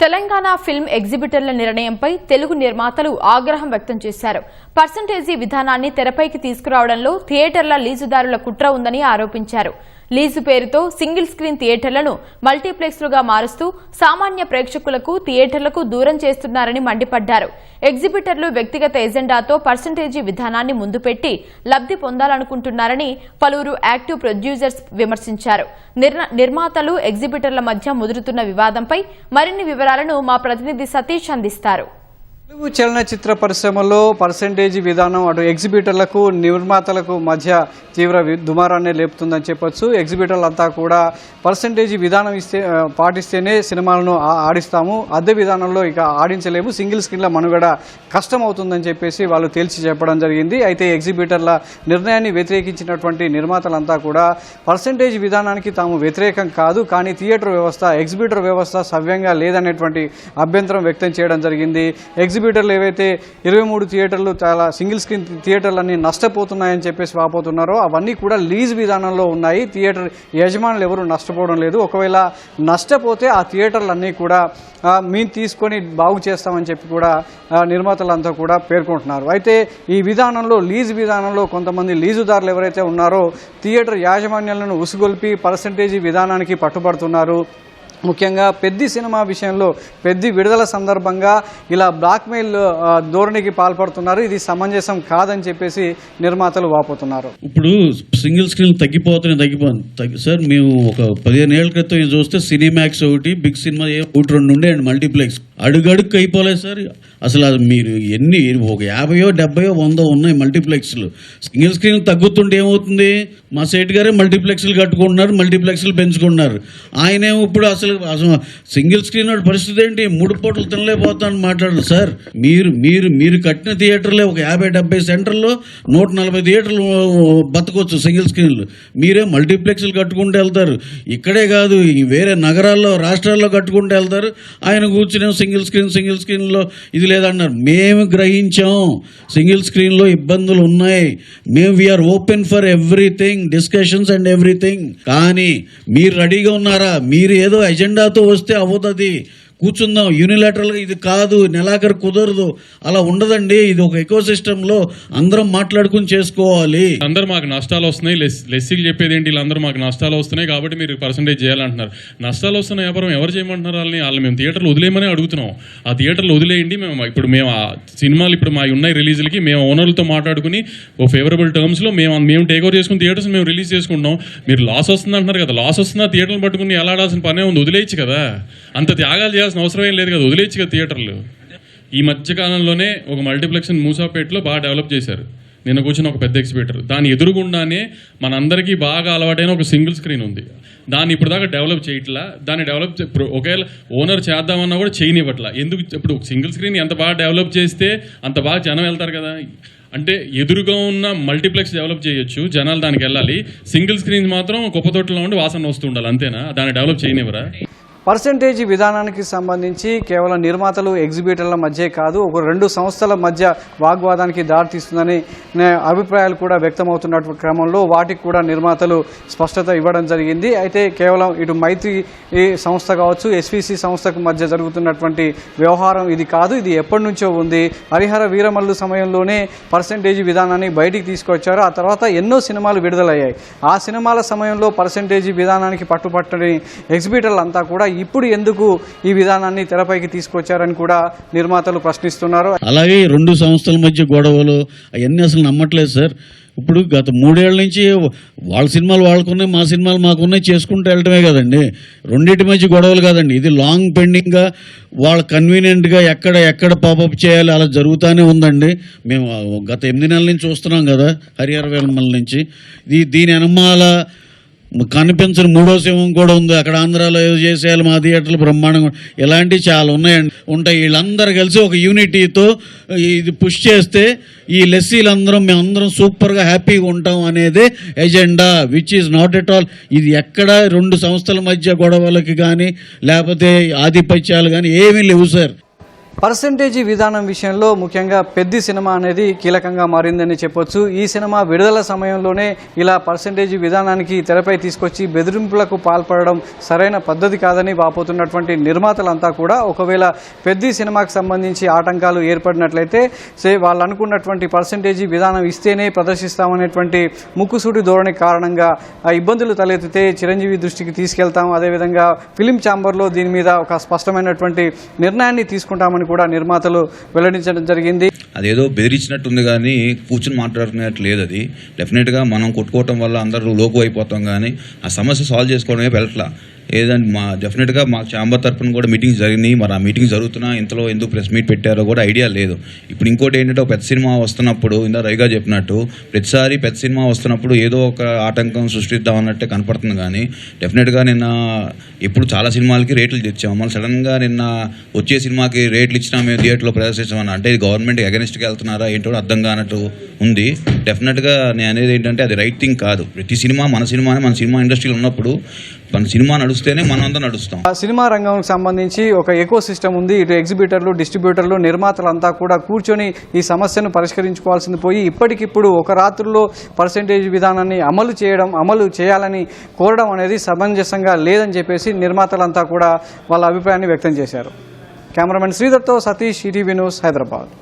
Telangana film ఎగ్జిబిటర్ల నిర్ణయంపై తెలుగు నిర్మాతలు ఆగ్రహం వ్యక్తం చేశారు. పర్సంటేజీ విధానాన్ని తెరపైకి తీసుకురావడంలో థియేటర్ల లీజుదారుల కుట్ర ఉందని ఆరోపించారు. లీజు పేరుతో సింగిల్ స్క్రీన్ థియేటర్లను మల్టీప్లెక్స్లుగా మారుస్తూ సామాన్య ప్రేక్షకులకు థియేటర్లకు దూరం చేస్తున్నారని మండిపడ్డారు. ఎగ్జిబిటర్లు వ్యక్తిగత ఎజెండాతో పర్సంటేజీ విధానాన్ని ముందు పెట్టి లబ్ధి పొందాలనుకుంటున్నారని పలువురు యాక్టివ్ ప్రొడ్యూసర్స్ విమర్శించారు. నిర్మాతలు ఎగ్జిబిటర్ల మధ్య ముదురుతున్న వివాదంపై మరిన్ని వివరాలను మా ప్రతినిధి సతీష్ అందిస్తారు. తెలుగు చలనచిత్ర పరిశ్రమలో పర్సంటేజీ విధానం అటు ఎగ్జిబిటర్లకు నిర్మాతలకు మధ్య తీవ్ర దుమారాన్ని లేపుతుందని చెప్పొచ్చు. ఎగ్జిబిటర్లంతా కూడా పర్సంటేజీ విధానం పాటిస్తేనే సినిమాలను ఆడిస్తాము, అద్దె విధానంలో ఇక ఆడించలేము, సింగిల్ స్క్రీన్ల మనుగడ కష్టమవుతుందని చెప్పేసి వాళ్ళు తేల్చి చెప్పడం జరిగింది. అయితే ఎగ్జిబిటర్ల నిర్ణయాన్ని వ్యతిరేకించినటువంటి నిర్మాతలంతా కూడా పర్సంటేజ్ విధానానికి తాము వ్యతిరేకం కాదు, కానీ థియేటర్ వ్యవస్థ ఎగ్జిబిటర్ వ్యవస్థ సవ్యంగా లేదనేటువంటి అభ్యంతరం వ్యక్తం చేయడం జరిగింది. ఎగ్జిబిటర్లు ఏవైతే 23 థియేటర్లు చాలా సింగిల్ స్క్రీన్ థియేటర్లన్నీ నష్టపోతున్నాయని చెప్పేసి వాపోతున్నారో అవన్నీ కూడా లీజ్ విధానంలో ఉన్నాయి. థియేటర్ యజమానులు ఎవరు నష్టపోవడం లేదు. ఒకవేళ నష్టపోతే ఆ థియేటర్లన్నీ కూడా మేము తీసుకొని బాగు చేస్తామని చెప్పి కూడా నిర్మాతలంతా కూడా పేర్కొంటున్నారు. అయితే ఈ విధానంలో లీజ్ విధానంలో కొంతమంది లీజుదారులు ఎవరైతే ఉన్నారో థియేటర్ యాజమాన్యాలను ఉసుగొల్పి పర్సంటేజీ విధానానికి పట్టుబడుతున్నారు. ముఖ్యంగా పెద్ద సినిమా విషయంలో పెద్ద విడుదల సందర్భంగా ఇలా బ్లాక్మెయిల్ ధోరణికి పాల్పడుతున్నారు. ఇది సమంజసం కాదని చెప్పేసి నిర్మాతలు వాపోతున్నారు. ఇప్పుడు సింగిల్ స్క్రీన్ తగ్గిపోతుంది సార్. మేము ఒక 15 ఏళ్ల క్రితం చూస్తే సినిమాక్స్ ఒకటి, బిగ్ సినిమా ఒకటి 2 ఉండేయండి మల్టీప్లెక్స్. అడుగడుగు అయిపోలేదు సార్. అసలు మీరు ఎన్ని ఒక 50, 70, 100 ఉన్నాయి మల్టీప్లెక్స్లు. సింగిల్ స్క్రీన్ తగ్గుతుంటే ఏమవుతుంది? మా సేట్ గారే మల్టీప్లెక్స్లు కట్టుకుంటున్నారు, మల్టీప్లెక్స్లు పెంచుకుంటున్నారు. ఆయనేమో ఇప్పుడు అసలు సింగిల్ స్క్రీన్ పరిస్థితి ఏంటి? 3 పూటలు తినలేకపోతానని మాట్లాడారు సార్. మీరు కట్టిన థియేటర్లే ఒక 50-70 సెంటర్లో 140 థియేటర్లు బతకొచ్చు సింగిల్ స్క్రీన్లు. మీరే మల్టీప్లెక్స్లు కట్టుకుంటూ వెళ్తారు. ఇక్కడే కాదు, వేరే నగరాల్లో రాష్ట్రాల్లో కట్టుకుంటూ వెళ్తారు. ఆయన కూర్చునే సింగిల్ స్క్రీన్లో ఇది లేదన్నారు. మేము గ్రహించాం సింగిల్ స్క్రీన్లో ఇబ్బందులు ఉన్నాయి. మేము we are open for everything, discussions and everything. కానీ మీరు రెడీగా ఉన్నారా? మీరు ఏదో ఎజెండాతో వస్తే అవుతుంది, కూర్చుందాం, యూనిలాటరల్గా ఇది కాదు, నెలాఖరు కుదరదు, అలా ఉండదండి. ఇది ఒక ఎకో సిస్టంలో అందరం మాట్లాడుకుని చేసుకోవాలి. అందరూ మాకు నష్టాలు వస్తున్నాయి, లెస్సీకి చెప్పేది ఏంటి, వీళ్ళందరూ మాకు నష్టాలు వస్తున్నాయి కాబట్టి మీరు పర్సంటేజ్ చేయాలంటున్నారు. నష్టాలు వస్తున్న వ్యాపారం ఎవరు చేయమంటున్నారు? వాళ్ళు మేము థియేటర్లు వదిలేయమని అడుగుతున్నాం. ఆ థియేటర్లు వదిలేయండి. మేము ఆ సినిమాలు ఇప్పుడు మా ఉన్నాయి రిలీజులకి మేము ఓనర్లతో మాట్లాడుకుని ఓ ఫేవరబుల్ టర్మ్స్లో మేము టేక్ ఓవర్ చేసుకుని థియేటర్స్ మేము రిలీజ్ చేసుకుంటాం. మీరు లాస్ వస్తుంది అంటున్నారు కదా, లాస్ వస్తున్నా థియేటర్లు పట్టుకుని ఎలా ఆడాల్సిన పనే ఉంది, వదిలేయచ్చు కదా. అంత త్యాగాలు చేయాల్సిన అవసరం ఏం లేదు కదా, వదిలేయచ్చు కదా థియేటర్లు. ఈ మధ్యకాలంలోనే ఒక మల్టీప్లెక్స్ మూసాపేటలో బాగా డెవలప్ చేశారు. నిన్న కూర్చున్న ఒక పెద్ద ఎగ్జిబిటర్, దాని ఎదురుగుండానే మనందరికీ బాగా అలవాటైన ఒక సింగిల్ స్క్రీన్ ఉంది. దాన్ని ఇప్పుడు దాకా డెవలప్ చేయట్లా. దాన్ని డెవలప్ ఒకవేళ ఓనర్ చేద్దామన్నా కూడా చేయనివ్వట్లా. ఎందుకు? ఇప్పుడు సింగిల్ స్క్రీన్ ఎంత బాగా డెవలప్ చేస్తే అంత బాగా జనం వెళ్తారు కదా. అంటే ఎదురుగా ఉన్న మల్టీప్లెక్స్ డెవలప్ చేయొచ్చు, జనాలు దానికి వెళ్ళాలి. సింగిల్ స్క్రీన్ మాత్రం కుప్పతొట్టులో ఉండి వాసన వస్తూ ఉండాలి, అంతేనా? దాన్ని డెవలప్ చేయనివ్వరా? పర్సంటేజీ విధానానికి సంబంధించి కేవలం నిర్మాతలు ఎగ్జిబిటర్ల మధ్య కాదు, ఒక 2 సంస్థల మధ్య వాగ్వాదానికి దారితీస్తుందని అభిప్రాయాలు కూడా వ్యక్తమవుతున్న క్రమంలో వాటికి కూడా నిర్మాతలు స్పష్టత ఇవ్వడం జరిగింది. అయితే కేవలం ఇటు మైత్రి సంస్థ కావచ్చు, ఎస్విసి సంస్థకు మధ్య జరుగుతున్నటువంటి వ్యవహారం ఇది కాదు, ఇది ఎప్పటి నుంచో ఉంది. హరిహర వీరమల్లు సమయంలోనే పర్సంటేజీ విధానాన్ని బయటికి తీసుకొచ్చారు. ఆ తర్వాత ఎన్నో సినిమాలు విడుదలయ్యాయి. ఆ సినిమాల సమయంలో పర్సంటేజీ విధానానికి పట్టుపట్టని ఎగ్జిబిటర్లు అంతా కూడా ఇప్పుడు ఎందుకు ఈ విధానాన్ని తెరపైకి తీసుకొచ్చారని కూడా నిర్మాతలు ప్రశ్నిస్తున్నారు. అలాగే 2 సంస్థల మధ్య గొడవలు అవన్నీ అసలు నమ్మట్లేదు సార్. ఇప్పుడు గత 3 ఏళ్ల నుంచి వాళ్ళ సినిమాలు వాళ్ళకున్నాయి, మా సినిమాలు మాకున్నాయి, చేసుకుంటూ వెళ్ళటమే కదండి. రెండింటి మధ్య గొడవలు కాదండి. ఇది లాంగ్ పెండింగ్గా వాళ్ళ కన్వీనియంట్గా ఎక్కడ పాపప్ చేయాలి అలా జరుగుతూనే ఉందండి. మేము గత 8 నెలల నుంచి చూస్తున్నాం కదా, హరిహర వీరమల్లు నుంచి. దీని అనుమాల కనిపించిన 3వ సింహం కూడా ఉంది. అక్కడ ఆంధ్రాలో ఏదో చేసేయాలి, మా థియేటర్లు బ్రహ్మాండంగా, ఇలాంటివి చాలా ఉంటాయి. వీళ్ళందరూ కలిసి ఒక యూనిటీతో ఇది పుష్ చేస్తే ఈ లెస్సీలందరం మేమందరం సూపర్గా హ్యాపీగా ఉంటాం అనేదే agenda, which is not at all. ఇది ఎక్కడ 2 సంస్థల మధ్య గొడవలకి కానీ లేకపోతే ఆధిపత్యాలు కానీ ఏమీ లేవు సార్. పర్సెంటేజీ విధానం విషయంలో ముఖ్యంగా పెద్ది సినిమా అనేది కీలకంగా మారిందని చెప్పొచ్చు. ఈ సినిమా విడుదల సమయంలోనే ఇలా పర్సెంటేజీ విధానానికి తెరపై తీసుకొచ్చి బెదిరింపులకు పాల్పడడం సరైన పద్ధతి కాదని వాపోతున్నటువంటి నిర్మాతలంతా కూడా ఒకవేళ పెద్ది సినిమాకి సంబంధించి ఆటంకాలు ఏర్పడినట్లయితే వాళ్ళు అనుకున్నటువంటి పర్సెంటేజీ విధానం ఇస్తేనే ప్రదర్శిస్తామనేటువంటి ముక్కుసూటి ధోరణి కారణంగా ఆ ఇబ్బందులు తలెత్తితే చిరంజీవి దృష్టికి తీసుకెళ్తాం, అదేవిధంగా ఫిలిం ఛాంబర్లో దీని మీద ఒక స్పష్టమైనటువంటి నిర్ణయాన్ని తీసుకుంటామని కూడా నిర్మాతలు వెల్లడించడం జరిగింది. అదేదో బెదిరించినట్టుంది కానీ కూర్చుని మాట్లాడుకునేట్టు లేదు. అది డెఫినెట్గా మనం కొట్టుకోవటం వల్ల అందరూ లోకు అయిపోతాం కానీ ఆ సమస్య సాల్వ్ చేసుకోవడమే వెళ్ళట్లా. ఏదంటే డెఫినెట్గా మా ఛాంబర్ తరఫున కూడా మీటింగ్స్ జరిగినాయి. మరి ఆ మీటింగ్ జరుగుతున్నా ఇంతలో ఎందుకు ప్రెస్ మీట్ పెట్టారో కూడా ఐడియా లేదు. ఇప్పుడు ఇంకోటి ఏంటంటే ఒక పెద్ద సినిమా వస్తున్నప్పుడు ఇందా రవిగా చెప్పినట్టు ప్రతిసారి పెద్ద సినిమా వస్తున్నప్పుడు ఏదో ఒక ఆటంకం సృష్టిద్దాం అన్నట్టే కనపడుతుంది. కానీ డెఫినెట్గా నిన్న ఇప్పుడు చాలా సినిమాలకి రేట్లు తెచ్చాము. మళ్ళీ సడన్గా నిన్న వచ్చే సినిమాకి రేట్లు ఇచ్చినా మేము థియేటర్లో ప్రదర్శించామని అంటే ఇది గవర్నమెంట్ అగెనిస్ట్కి వెళ్తున్నారా ఏంటో అర్థం కానట్టు ఉంది. డెఫినెట్గా నేను అనేది ఏంటంటే అది రైట్ థింగ్ కాదు. ప్రతి సినిమా మన సినిమానే మన సినిమా ఇండస్ట్రీలో ఉన్నప్పుడు మన సినిమా నడుస్తేనే మనం అంతా నడుస్తాం. సినిమా రంగంకి సంబంధించి ఒక ఎకో సిస్టమ్ ఉంది. ఇటు ఎగ్జిబిటర్లు, డిస్ట్రిబ్యూటర్లు, నిర్మాతలంతా కూడా కూర్చొని ఈ సమస్యను పరిష్కరించుకోవాల్సింది పోయి ఇప్పటికిప్పుడు ఒక రాత్రుల్లో పర్సెంటేజ్ విధానాన్ని అమలు చేయాలని కోరడం అనేది సమంజసంగా లేదని చెప్పేసి నిర్మాతలంతా కూడా వాళ్ళ అభిప్రాయాన్ని వ్యక్తం చేశారు. కెమెరామెన్ శ్రీధర్తో సతీష్, ఈటీవీ న్యూస్, హైదరాబాద్.